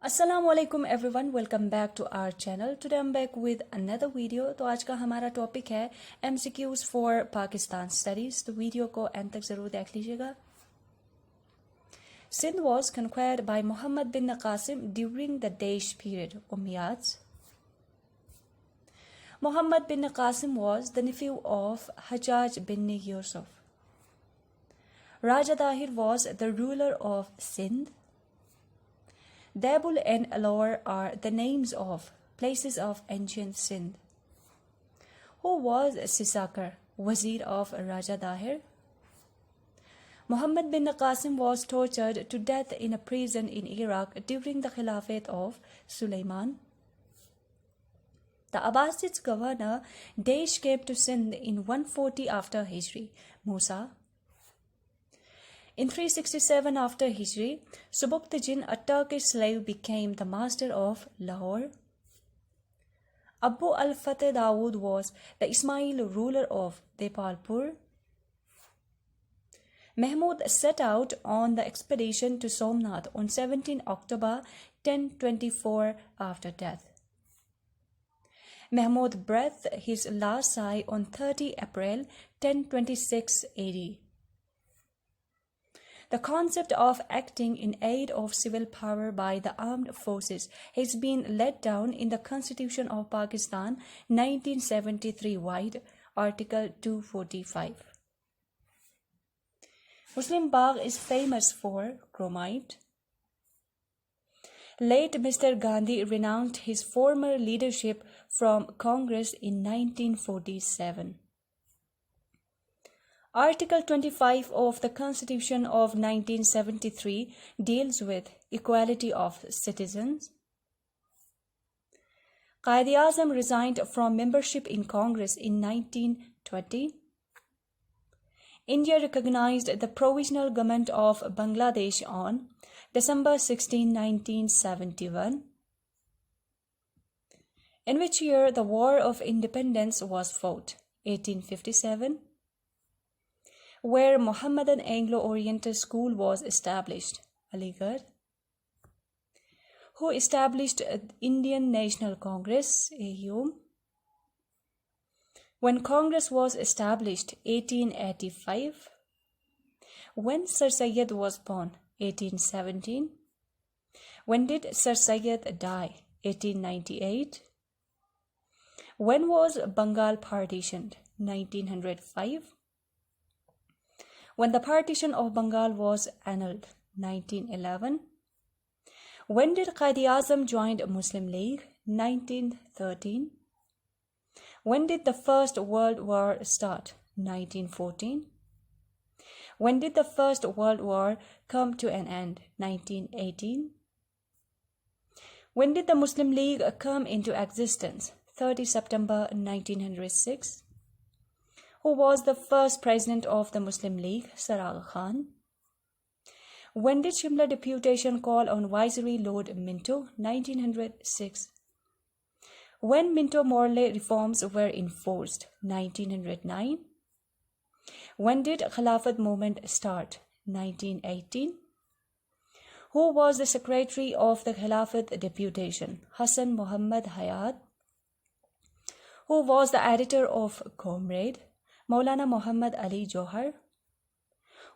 Assalamu alaikum everyone, welcome back to our channel. Today I'm back with another video. तो आज का हमारा topic है MCQs for Pakistan Studies. तो video को एंड तक जरूर देख लीजिएगा. Sindh was conquered by Muhammad bin Qasim during the Desh period. Ummayyads. Muhammad bin Qasim was the nephew of Hajjaj bin Yusuf. Raja Dahir was the ruler of Sindh. Dabul and Alor are the names of places of ancient Sindh. Who was Sisakar, Wazir of Raja Dahir? Muhammad bin Qasim was tortured to death in a prison in Iraq during the Khilafat of Sulaiman. The Abbasids governor Desh came to Sindh in 140 after Hijri. Musa. In 367 after Hijri, Subuktajin, a Turkish slave, became the master of Lahore. Abu al-Fateh Dawood was the Ismail ruler of Depalpur. Mahmud set out on the expedition to Somnath on 17 October 1024 after death. Mahmud breathed his last sigh on 30 April 1026 AD. The concept of acting in aid of civil power by the armed forces has been laid down in the Constitution of Pakistan 1973 wide, Article 245. Muslim Bagh is famous for chromite. Late Mr. Gandhi renounced his former leadership from Congress in 1947. Article 25 of the Constitution of 1973 deals with equality of citizens. Quaid-e-Azam resigned from membership in Congress in 1920. India recognized the Provisional Government of Bangladesh on December 16, 1971. In which year the War of Independence was fought? 1857. Where Mohammedan Anglo-Oriental School was established? Aligarh. Who established Indian National Congress? AUM. When Congress was established? 1885. When Sir Syed was born? 1817. When did Sir Syed die? 1898. When was Bengal partitioned? 1905. When the partition of Bengal was annulled? 1911. When did Quaid-e-Azam join Muslim League? 1913. When did the First World War start? 1914. When did the First World War come to an end? 1918. When did the Muslim League come into existence? 30 September 1906. Who was the first president of the Muslim League? Sir Aga Khan. When did Shimla deputation call on Viceroy Lord Minto? 1906. When Minto-Morley reforms were enforced? 1909. When did Khilafat movement start? 1918. Who was the secretary of the Khilafat deputation? Hassan Muhammad Hayat. Who was the editor of Comrade? Maulana Muhammad Ali Johar.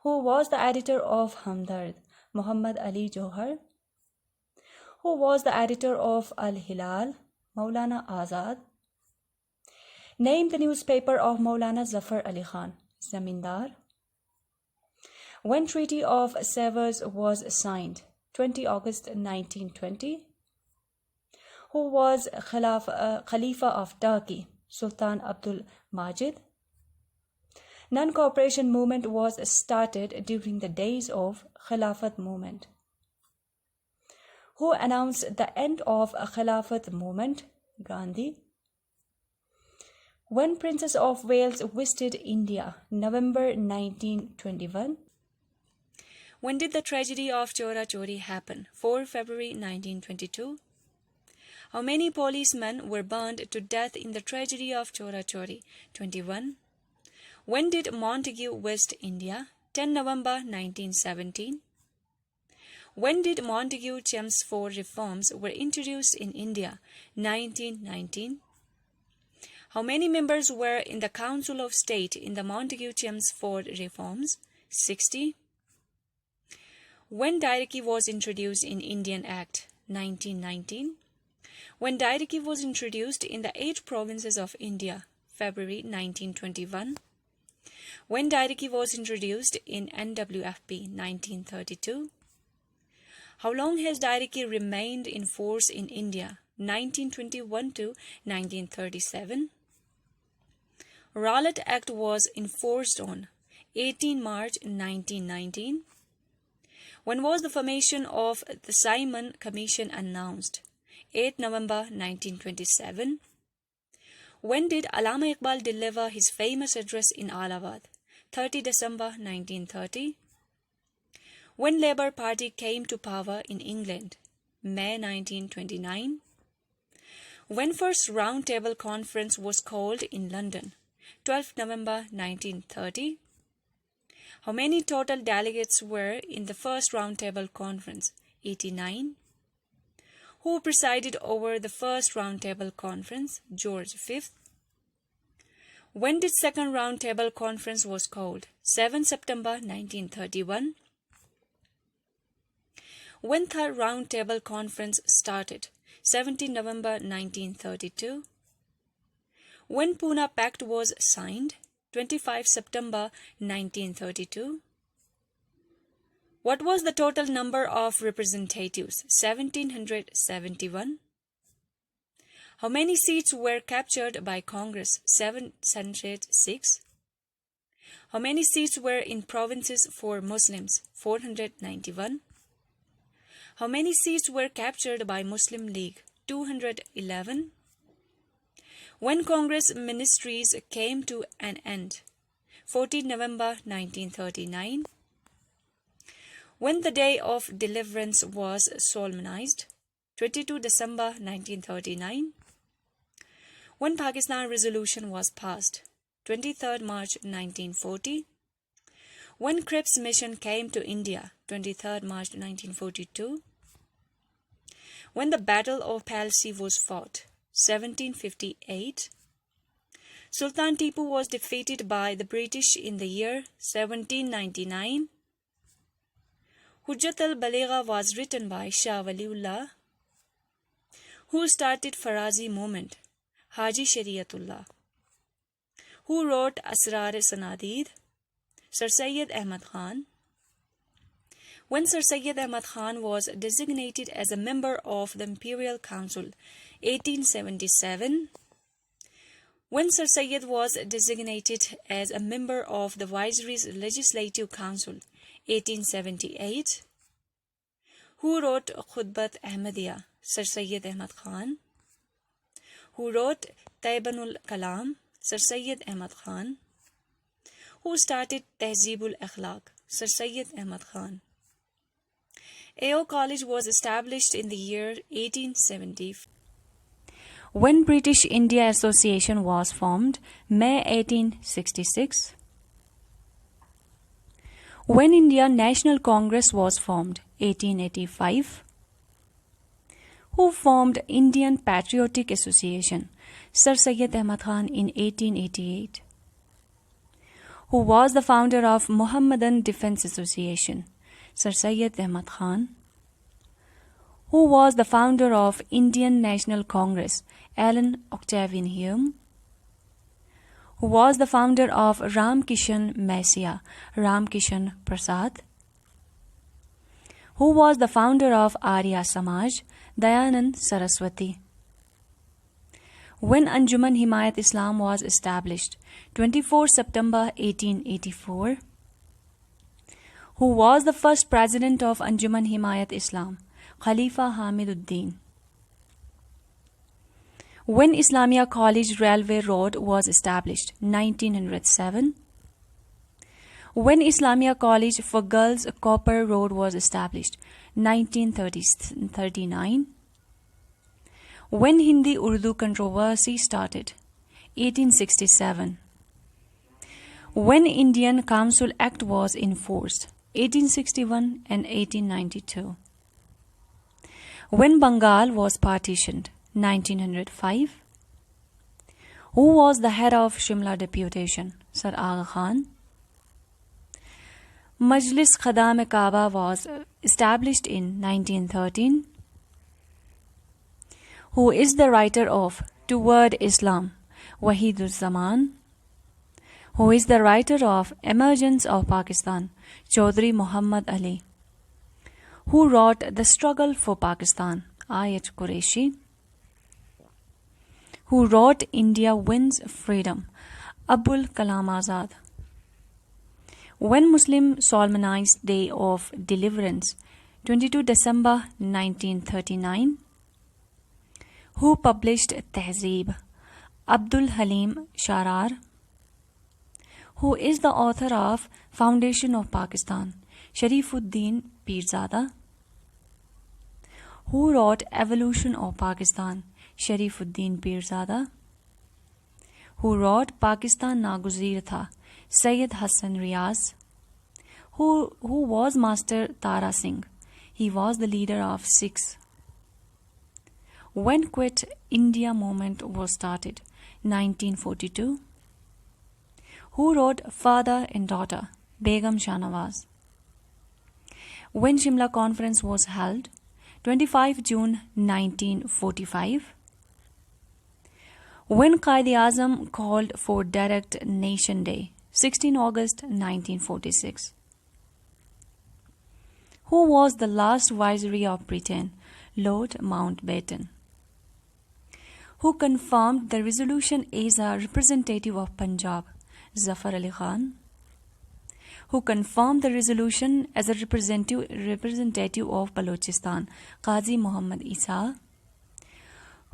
Who was the editor of Hamdard? Muhammad Ali Johar. Who was the editor of Al-Hilal? Maulana Azad. Name the newspaper of Maulana Zafar Ali Khan. Zamindar. When Treaty of Sevres was signed? 20 August 1920. Who was Khalifa of Turkey? Sultan Abdul Majid. Non-cooperation movement was started during the days of Khilafat movement. Who announced the end of Khilafat movement? Gandhi. When Princess of Wales visited India? November 1921. When did the tragedy of Chora Chori happen? 4 February 1922. How many policemen were burned to death in the tragedy of Chora Chori? 21. When did Montagu visit India? 10 November 1917. When did MCQs reforms were introduced in India? 1919. How many members were in the Council of State in the MCQs reforms? 60. When Directive was introduced in Indian Act? 1919. When Directive was introduced in the 8 provinces of India? February 1921. When Directive was introduced in NWFP? 1932. How long has Directive remained in force in India? 1921 to 1937. Rowlatt Act was enforced on 18 March 1919. When was the formation of the Simon Commission announced? 8 November 1927. When did Allama Iqbal deliver his famous address in Allahabad? 30 December 1930. When Labour Party came to power in England? May 1929. When first Round Table Conference was called in London? 12 November 1930. How many total delegates were in the first Round Table Conference? 89. Who presided over the first Round Table Conference? George V. When did second Round Table Conference was called? 7 September 1931. When third Round Table Conference started? 17 November 1932. When Pune Pact was signed? 25 September 1932. What was the total number of representatives? 1771. How many seats were captured by Congress? 706. How many seats were in provinces for Muslims? 491. How many seats were captured by Muslim League? 211. When Congress ministries came to an end? 14 November 1939. When the Day of Deliverance was solemnized? 22 December 1939. When Pakistan Resolution was passed? 23 March 1940. When Cripps Mission came to India? 23 March 1942. When the Battle of Palsy was fought? 1758. Sultan Tipu was defeated by the British in the year 1799. Hujjat al-Baligha was written by Shah Waliullah. Who started Farazi movement? Haji Shariatullah. Who wrote Asrar-e-Sanadid? Sir Syed Ahmad Khan. When Sir Syed Ahmad Khan was designated as a member of the Imperial Council? 1877. When Sir Syed was designated as a member of the Viceroy's Legislative Council? 1878. Who wrote Khutbat Ahmadiyya? Sir Syed Ahmad Khan. Who wrote Taibanul Kalam? Sir Syed Ahmad Khan. Who started Tehzeebul Akhlaq? Sir Syed Ahmad Khan. AO College was established in the year 1870. When British India Association was formed? May 1866. When Indian National Congress was formed? 1885. Who formed Indian Patriotic Association? Sir Syed Ahmad Khan in 1888. Who was the founder of Mohammedan Defense Association? Sir Syed Ahmad Khan. Who was the founder of Indian National Congress? Alan Octavian Hume. Who was the founder of Ramkishan Messiah? Ramkishan Prasad. Who was the founder of Arya Samaj? Dayanand Saraswati. When Anjuman Himayat Islam was established? 24 September 1884. Who was the first president of Anjuman Himayat Islam? Khalifa Hamiduddin. When Islamiyat College Railway Road was established? 1907. When Islamiyat College for Girls Copper Road was established? 1939. When Hindi-Urdu controversy started? 1867. When Indian Council Act was enforced? 1861 and 1892. When Bengal was partitioned, 1905. Who was the head of Shimla deputation? Sir Aga Khan. Majlis Khadam-e-Kaaba was established in 1913. Who is the writer of Toward Islam? Wahid-uz-Zaman. Who is the writer of Emergence of Pakistan? Chaudhry Muhammad Ali. Who wrote The Struggle for Pakistan? Ayat Qureshi. Who wrote India Wins Freedom? Abul Kalam Azad. When Muslim solemnized Day of Deliverance? 22 December 1939. Who published Tehzeeb? Abdul Halim Sharar. Who is the author of Foundation of Pakistan? Sharifuddin Pirzada. Who wrote Evolution of Pakistan? Sharifuddin Pirzada. Who wrote Pakistan Naguzir Tha? Sayyid Hassan Riaz. Who was Master Tara Singh? He was the leader of Sikhs. When Quit India movement was started? 1942. Who wrote Father and Daughter? Begum Shahnawaz. When Shimla Conference was held? 25 June 1945. When Quaid-e-Azam called for Direct Nation Day? 16 August 1946. Who was the last Viceroy of Britain? Lord Mountbatten. Who confirmed the resolution as a representative of Punjab? Zafar Ali Khan. Who confirmed the resolution as a representative of Balochistan? Qazi Muhammad Isa.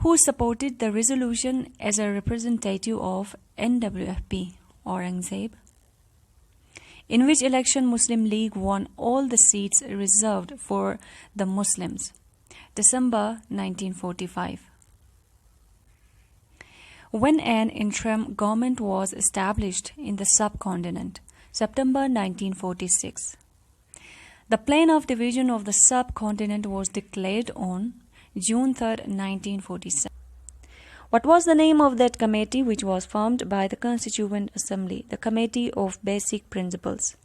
Who supported the resolution as a representative of NWFP? Aurangzeb. In which election Muslim League won all the seats reserved for the Muslims? December 1945. When an interim government was established in the subcontinent? September 1946. The plan of division of the subcontinent was declared on June 3, 1947. What was the name of that committee which was formed by the Constituent Assembly? The Committee of Basic Principles.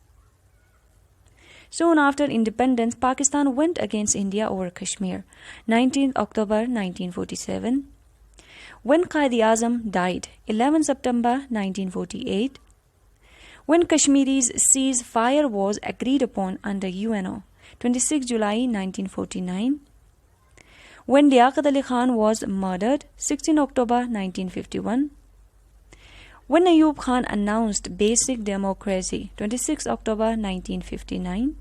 Soon after independence, Pakistan went against India over Kashmir. 19th October 1947. When Quaid-e-Azam died? 11 September 1948. When Kashmiri's ceasefire was agreed upon under UNO? 26 July 1949. When Liaqat Ali Khan was murdered? 16 October 1951. When Ayub Khan announced basic democracy? 26 October 1959.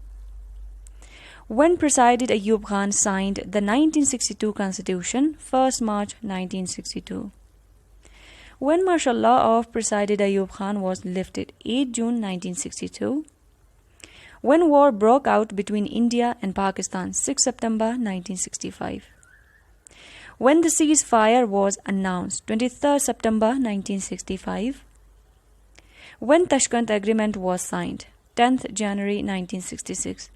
When President Ayub Khan signed the 1962 Constitution? 1st March 1962. When martial law of President Ayub Khan was lifted? 8 June 1962. When war broke out between India and Pakistan? 6 September 1965. When the ceasefire was announced? 23 September 1965. When Tashkent Agreement was signed? 10th January 1966.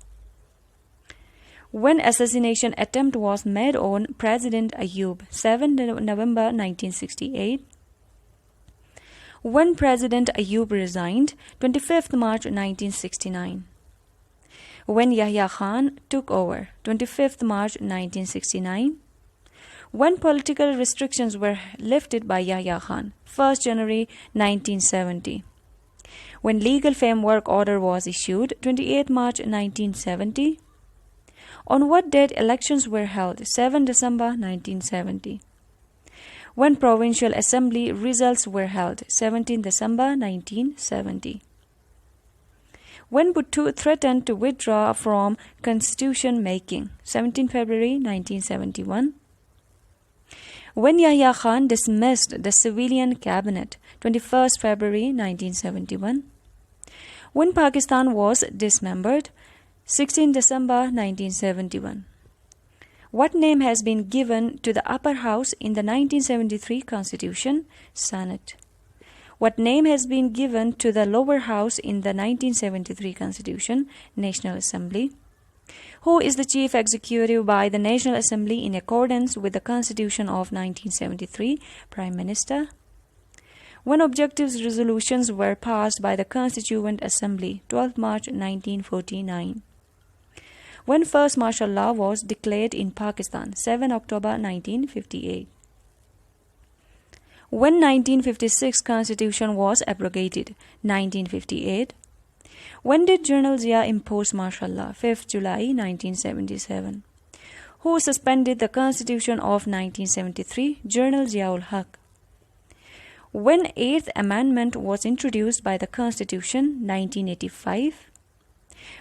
When assassination attempt was made on President Ayub? 7 November 1968. When President Ayub resigned? 25th March 1969. When Yahya Khan took over? 25th March 1969. When political restrictions were lifted by Yahya Khan? 1st January 1970. When legal framework order was issued? 28th March 1970. On what date elections were held? 7 December 1970. When Provincial Assembly results were held? 17 December 1970. When Bhutto threatened to withdraw from constitution making? 17 February 1971. When Yahya Khan dismissed the civilian cabinet? 21st February 1971. When Pakistan was dismembered? 16 December 1971. What name has been given to the upper house in the 1973 Constitution? Senate. What name has been given to the lower house in the 1973 Constitution? National Assembly. Who is the chief executive by the National Assembly in accordance with the Constitution of 1973? Prime Minister. When objectives resolutions were passed by the Constituent Assembly? 12 March 1949. When first martial law was declared in Pakistan? 7 October 1958. When 1956 Constitution was abrogated? 1958. When did General Zia impose martial law? 5th July 1977. Who suspended the Constitution of 1973? General Ziaul Haq. When 8th Amendment was introduced by the Constitution? 1985.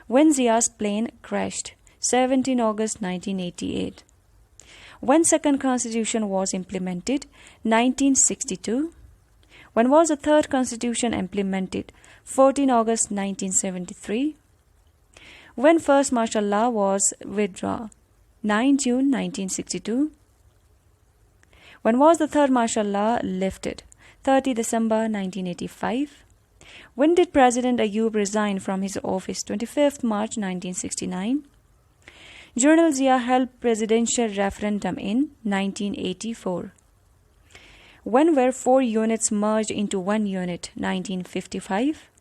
When Zia's plane crashed? 17 August 1988. When second Constitution was implemented? 1962. When was the third Constitution implemented? 14 August 1973. When first martial law was withdrawn? 9 June 1962. When was the third martial law lifted? 30 December 1985. When did President Ayub resign from his office? 25th March 1969. General Zia held presidential referendum in 1984. When were 4 units merged into 1 unit? 1955.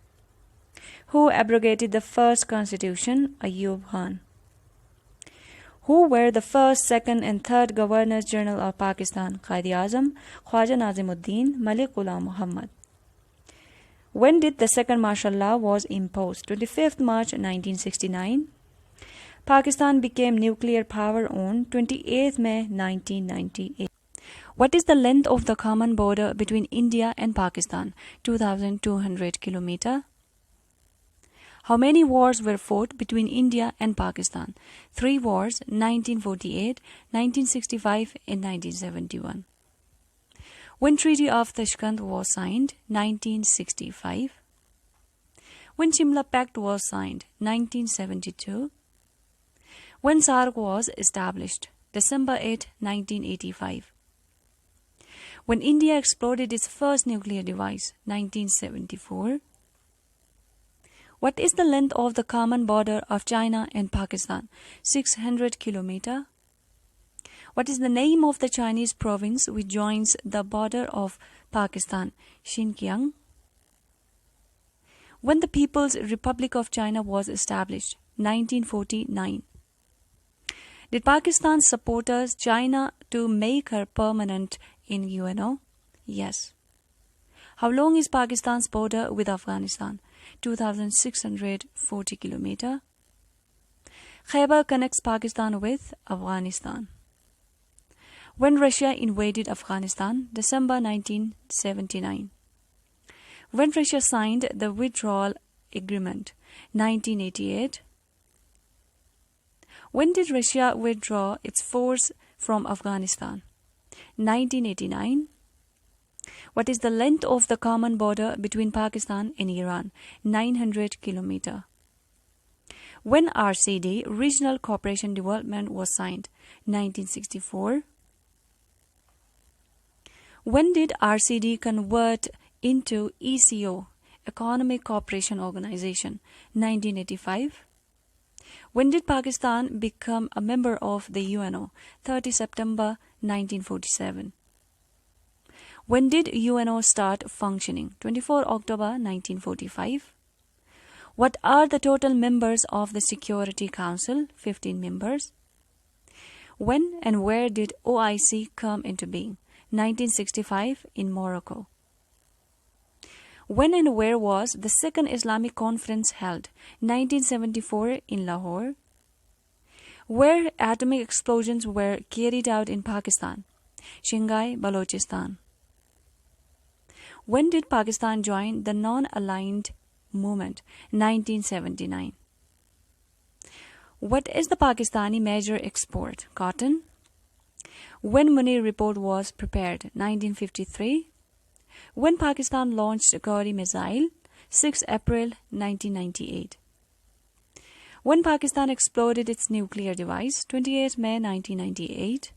Who abrogated the first constitution? Ayub Khan. Who were the first, second and third Governors General of Pakistan? Quaid-e-Azam, Khwaja Nazimuddin, Malik Ghulam Muhammad. When did the second martial law was imposed? 25th March 1969. Pakistan became nuclear power on 28th May 1998. What is the length of the common border between India and Pakistan? 2,200 km. How many wars were fought between India and Pakistan? 3 wars, 1948, 1965 and 1971. When Treaty of Tashkent was signed? 1965. When Shimla Pact was signed? 1972. When SAARC was established? December 8, 1985. When India exploded its first nuclear device? 1974. What is the length of the common border of China and Pakistan? 600 km. What is the name of the Chinese province which joins the border of Pakistan? Xinjiang. When the People's Republic of China was established? 1949. Did Pakistan support China to make her permanent in UNO? Yes. How long is Pakistan's border with Afghanistan? 2,640 km. Khyber connects Pakistan with Afghanistan. When Russia invaded Afghanistan? December 1979. When Russia signed the withdrawal agreement? 1988. When did Russia withdraw its force from Afghanistan? 1989. What is the length of the common border between Pakistan and Iran? 900 km. When RCD, Regional Cooperation Development, was signed? 1964. When did RCD convert into ECO, Economic Cooperation Organization? 1985. When did Pakistan become a member of the UNO? 30 September 1947. When did UNO start functioning? 24 October 1945. What are the total members of the Security Council? 15 members. When and where did OIC come into being? 1965 in Morocco. When and where was the Second Islamic Conference held? 1974 in Lahore. Where atomic explosions were carried out in Pakistan? Shanghai, Balochistan. When did Pakistan join the non-aligned movement? 1979. What is the Pakistani major export? Cotton. When Munir report was prepared? 1953. When Pakistan launched Gauri missile? 6 April 1998. When Pakistan exploded its nuclear device? 28 May 1998.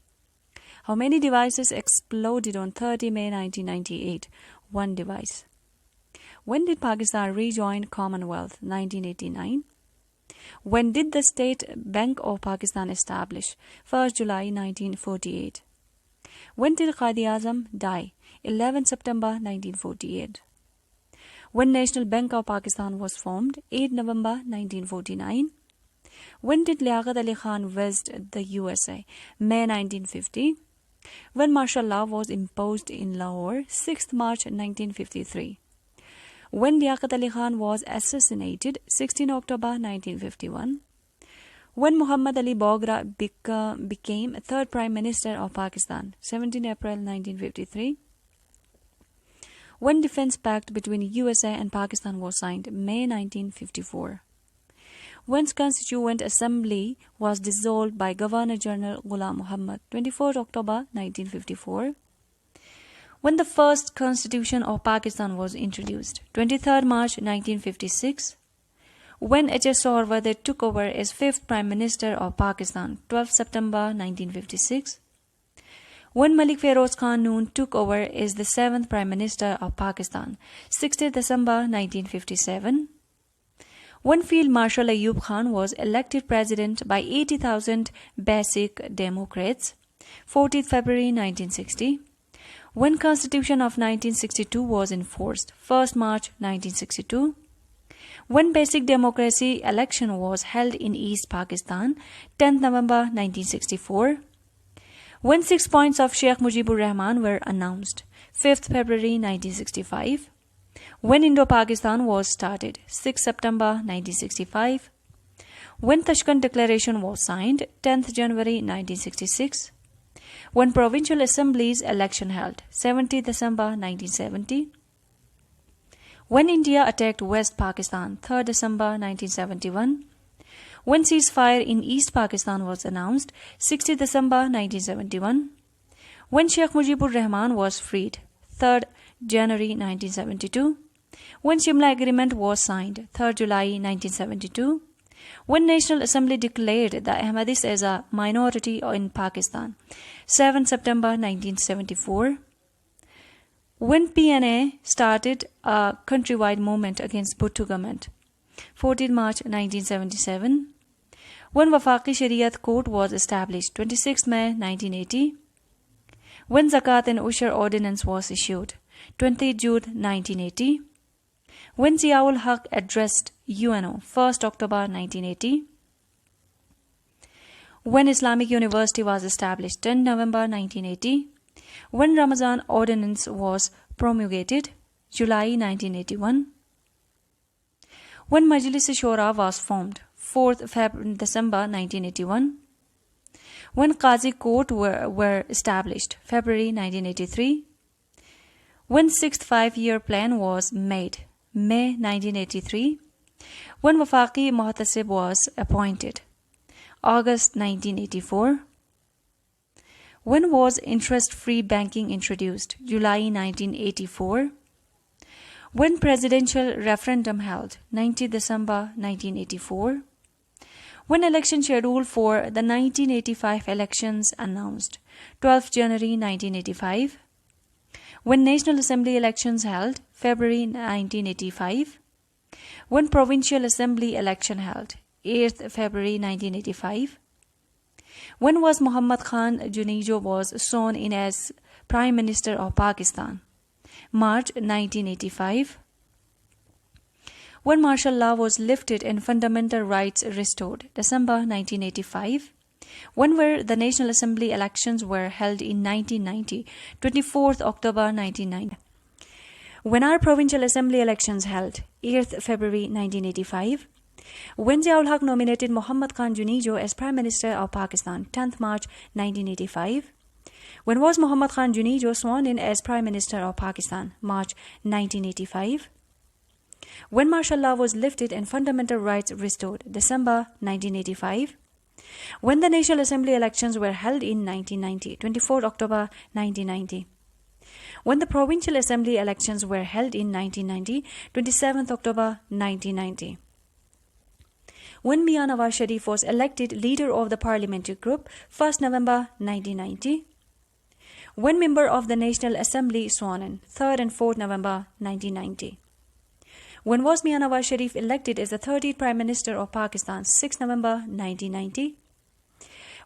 How many devices exploded on 30 May 1998? 1 device. When did Pakistan rejoin Commonwealth? 1989. When did the State Bank of Pakistan establish? 1st July 1948. When did Quaid-e-Azam die? 11 September 1948. When National Bank of Pakistan was formed? 8 November 1949. When did Liaqat Ali Khan visit the USA? May 1950. When martial law was imposed in Lahore? 6th March 1953. When Liaqat Ali Khan was assassinated? 16 October 1951. When Muhammad Ali Bogra became third Prime Minister of Pakistan? 17 April 1953. When Defence Pact between USA and Pakistan was signed? May 1954. When Constituent Assembly was dissolved by Governor General Ghulam Muhammad? 24 October 1954. When the first Constitution of Pakistan was introduced? 23rd March 1956. When H.S. Saharwardeh took over as 5th Prime Minister of Pakistan? 12 September 1956. When Malik Feroz Khan Noon took over as the 7th Prime Minister of Pakistan? 16 December 1957. When Field Marshal Ayub Khan was elected President by 80,000 basic Democrats? 14th February 1960. When Constitution of 1962 was enforced? 1st March 1962. When Basic Democracy election was held in East Pakistan? 10th November 1964. When 6 points of Sheikh Mujibur Rahman were announced? 5th February 1965. When Indo-Pakistan was started? 6 September 1965. When Tashkent Declaration was signed? 10th January 1966. When Provincial Assemblies election held? 70 December 1970. When India attacked West Pakistan? 3rd December 1971. When ceasefire in East Pakistan was announced? 60 December 1971. When Sheikh Mujibur Rahman was freed? 3rd January 1972. When Shimla Agreement was signed? 3rd July 1972. When National Assembly declared the Ahmadis as a minority in Pakistan? 7 September 1974. When PNA started a countrywide movement against Bhutto government? 14 March 1977. When Wafaqi Shariat Court was established? 26 May 1980. When Zakat and Ushur Ordinance was issued? 20 June 1980. When Ziaul Haq addressed UNO? 1st October 1980. When Islamic University was established? 10 November 1980. When Ramazan Ordinance was promulgated? July 1981. When Majlis Shura was formed? 4th December 1981. When Qazi Court were established? February 1983. When 6th Five-Year Plan was made? May 1983. When Wafaqi Muhtasib was appointed? August 1984. When was interest-free banking introduced? July 1984. When presidential referendum held? 19 December 1984. When election schedule for the 1985 elections announced? 12 January 1985. When National Assembly elections held? February 1985. When Provincial Assembly election held? 8th February 1985. When was Muhammad Khan Junejo was sworn in as Prime Minister of Pakistan? March 1985. When martial law was lifted and fundamental rights restored? December 1985. When were the National Assembly elections were held in 1990? 24th October 1990. When are Provincial Assembly elections held? 8th February 1985. When Ziaul Haq nominated Muhammad Khan Junejo as Prime Minister of Pakistan? 10th March 1985. When was Muhammad Khan Junejo sworn in as Prime Minister of Pakistan? March 1985. When martial law was lifted and fundamental rights restored? December 1985. When the National Assembly elections were held in 1990? 24 October 1990. When the Provincial Assembly elections were held in 1990? 27th October 1990. When Mian Nawaz Sharif was elected leader of the parliamentary group? 1st November 1990. When member of the National Assembly sworn in? 3rd and 4th November 1990. When was Mian Nawaz Sharif elected as the 30th Prime Minister of Pakistan? 6 November 1990.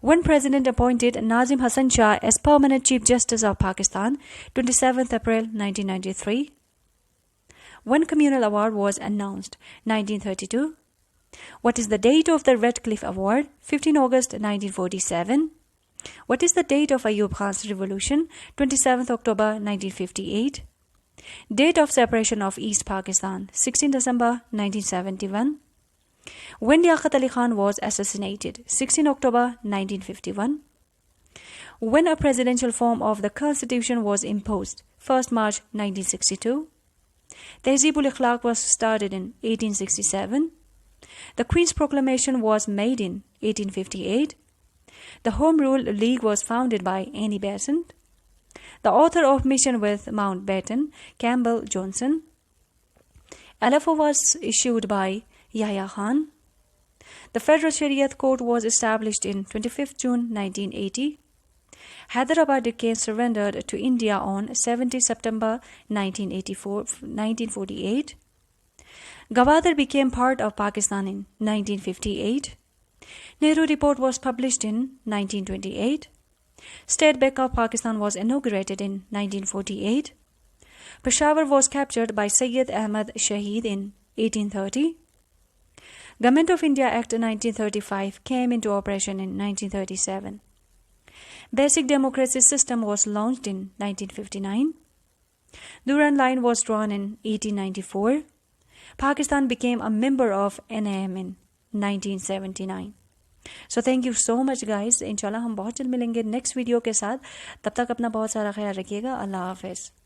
When President appointed Nazim Hasan Shah as Permanent Chief Justice of Pakistan? 27th April 1993. When Communal Award was announced? 1932. What is the date of the Redcliffe Award? 15 August 1947. What is the date of Ayub Khan's revolution? 27th October 1958. Date of separation of East Pakistan? 16 December 1971. When Liaquat Ali Khan was assassinated? 16 October 1951. When a presidential form of the Constitution was imposed? 1st March 1962. Tehzeeb-ul Akhlaq was started in 1867. The Queen's Proclamation was made in 1858. The Home Rule League was founded by Annie Besant. The author of Mission with Mountbatten, Campbell Johnson. LFO was issued by Yahya Khan. The Federal Shariat Court was established in 25th June 1980. Hyderabad decay surrendered to India on 70 September 1948. Gwadar became part of Pakistan in 1958. Nehru Report was published in 1928. State Bank of Pakistan was inaugurated in 1948. Peshawar was captured by Sayyid Ahmad Shaheed in 1830. Government of India Act 1935 came into operation in 1937. Basic democracy system was launched in 1959. Durand Line was drawn in 1894. Pakistan became a member of NAM in 1979. So thank you so much guys. इंशाल्लाह हम बहुत जल्द मिलेंगे next video के साथ. तब तक अपना बहुत सारा ख्याल रखिएगा. अल्लाह हाफिज़.